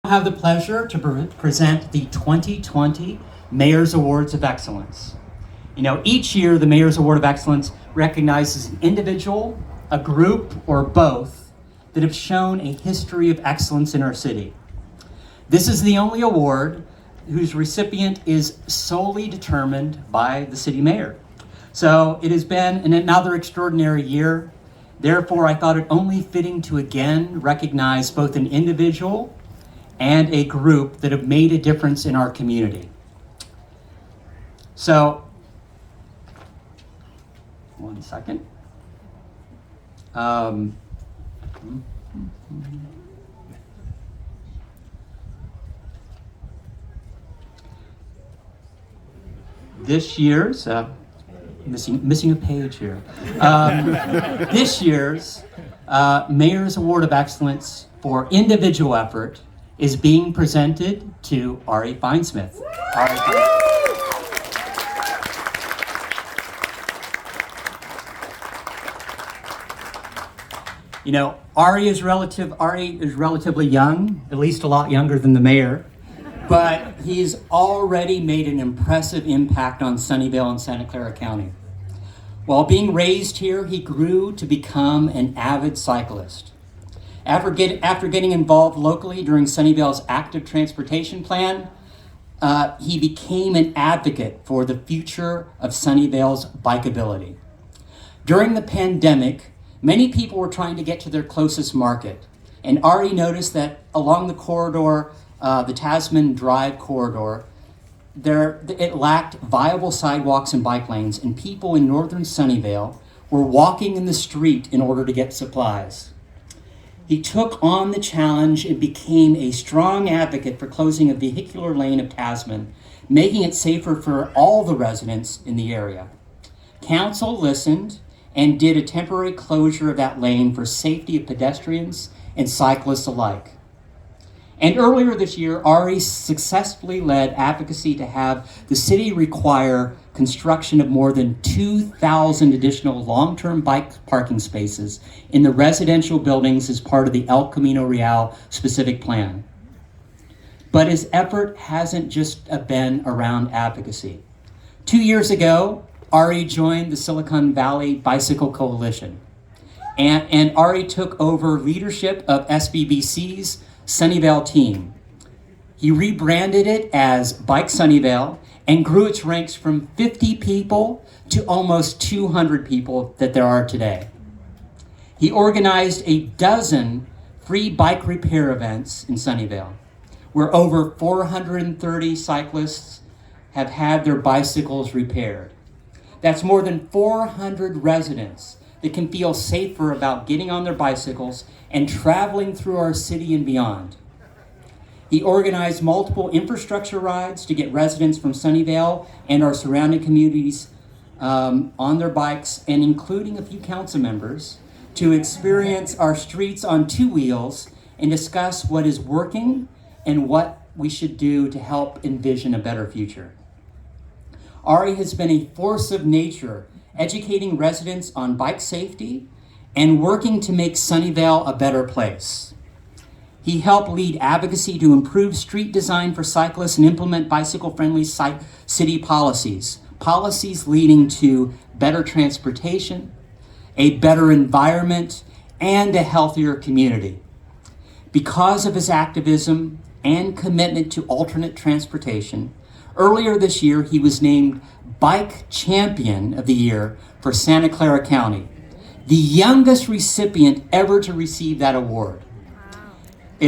I have the pleasure to present the 2020 Mayor's Awards of Excellence. Each year the Mayor's Award of Excellence recognizes an individual, a group, or both that have shown a history of excellence in our city. This is the only award whose recipient is solely determined by the city mayor. So it has been another extraordinary year. Therefore, I thought it only fitting to again recognize both an individual and a group that have made a difference in our community. So, one second. This year's, missing a page here. This year's Mayor's Award of Excellence for individual effort is being presented to Ari Feinsmith. Ari is relatively young, at least a lot younger than the mayor, but he's already made an impressive impact on Sunnyvale and Santa Clara County. While being raised here, he grew to become an avid cyclist. After getting involved locally during Sunnyvale's active transportation plan, he became an advocate for the future of Sunnyvale's bikeability. During the pandemic, many people were trying to get to their closest market, and Ari noticed that along the corridor, the Tasman Drive corridor, it lacked viable sidewalks and bike lanes, and people in northern Sunnyvale were walking in the street in order to get supplies. He took on the challenge and became a strong advocate for closing a vehicular lane of Tasman, making it safer for all the residents in the area. Council listened and did a temporary closure of that lane for safety of pedestrians and cyclists alike. And earlier this year, Ari successfully led advocacy to have the city require construction of more than 2,000 additional long-term bike parking spaces in the residential buildings as part of the El Camino Real specific plan. But his effort hasn't just been around advocacy. 2 years ago, Ari joined the Silicon Valley Bicycle Coalition. And Ari took over leadership of SVBC's Sunnyvale team. He rebranded it as Bike Sunnyvale and grew its ranks from 50 people to almost 200 people that there are today. He organized a dozen free bike repair events in Sunnyvale, where over 430 cyclists have had their bicycles repaired. That's more than 400 residents that can feel safer about getting on their bicycles and traveling through our city and beyond. He organized multiple infrastructure rides to get residents from Sunnyvale and our surrounding communities on their bikes, and including a few council members, to experience our streets on two wheels and discuss what is working and what we should do to help envision a better future. Ari has been a force of nature, educating residents on bike safety and working to make Sunnyvale a better place. He helped lead advocacy to improve street design for cyclists and implement bicycle-friendly city policies leading to better transportation, a better environment, and a healthier community. Because of his activism and commitment to alternate transportation, earlier this year he was named Bike Champion of the Year for Santa Clara County, the youngest recipient ever to receive that award. It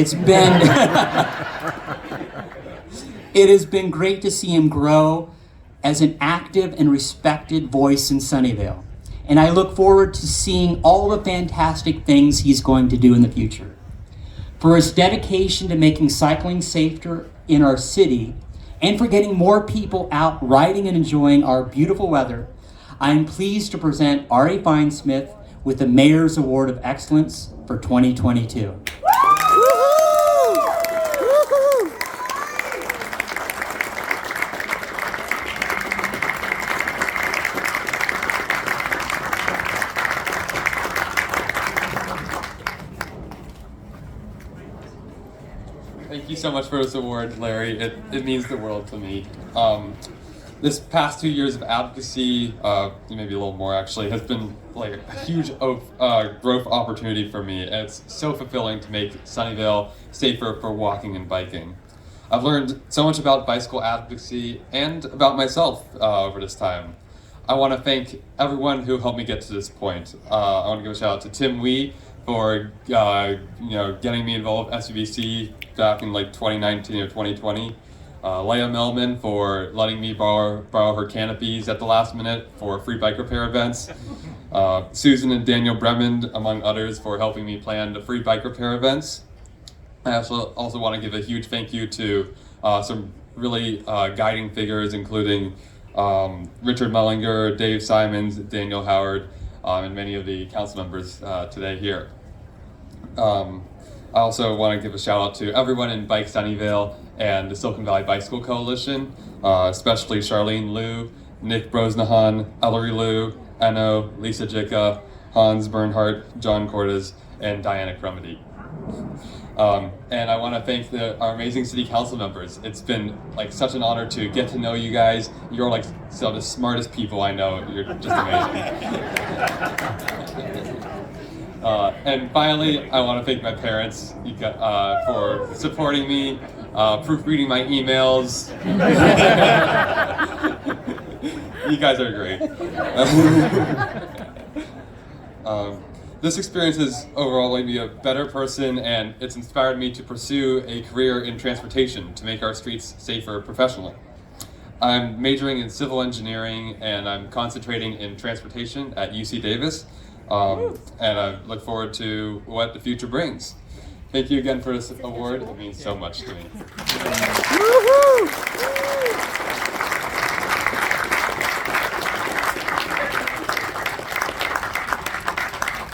has been great to see him grow as an active and respected voice in Sunnyvale, and I look forward to seeing all the fantastic things he's going to do in the future. For his dedication to making cycling safer in our city, and for getting more people out riding and enjoying our beautiful weather, I am pleased to present Ari Feinsmith with the Mayor's Award of Excellence for 2022. Thank you so much for this award, Larry. It means the world to me. This past 2 years of advocacy, maybe a little more actually, has been like a huge growth opportunity for me, and it's so fulfilling to make Sunnyvale safer for walking and biking. I've learned so much about bicycle advocacy and about myself over this time. I want to thank everyone who helped me get to this point. I want to give a shout out to Tim Wee for getting me involved with SUVC back in like 2019 or 2020. Leah Melman for letting me borrow her canopies at the last minute for free bike repair events. Susan and Daniel Bremond, among others, for helping me plan the free bike repair events. I also want to give a huge thank you to some really guiding figures, including Richard Mullinger, Dave Simons, Daniel Howard, and many of the council members today here. I also want to give a shout out to everyone in Bike Sunnyvale and the Silicon Valley Bicycle Coalition, especially Charlene Liu, Nick Brosnahan, Ellery Liu, Enno, Lisa Jicka, Hans Bernhardt, John Cordes, and Diana Crumity. And I want to thank our amazing city council members. It's been like such an honor to get to know you guys. You're like some of the smartest people I know. You're just amazing. And finally, I want to thank my parents for supporting me, proofreading my emails. You guys are great. This experience has overall made me a better person, and it's inspired me to pursue a career in transportation to make our streets safer professionally. I'm majoring in civil engineering, and I'm concentrating in transportation at UC Davis, and I look forward to what the future brings. Thank you again for this award. It means so much to me.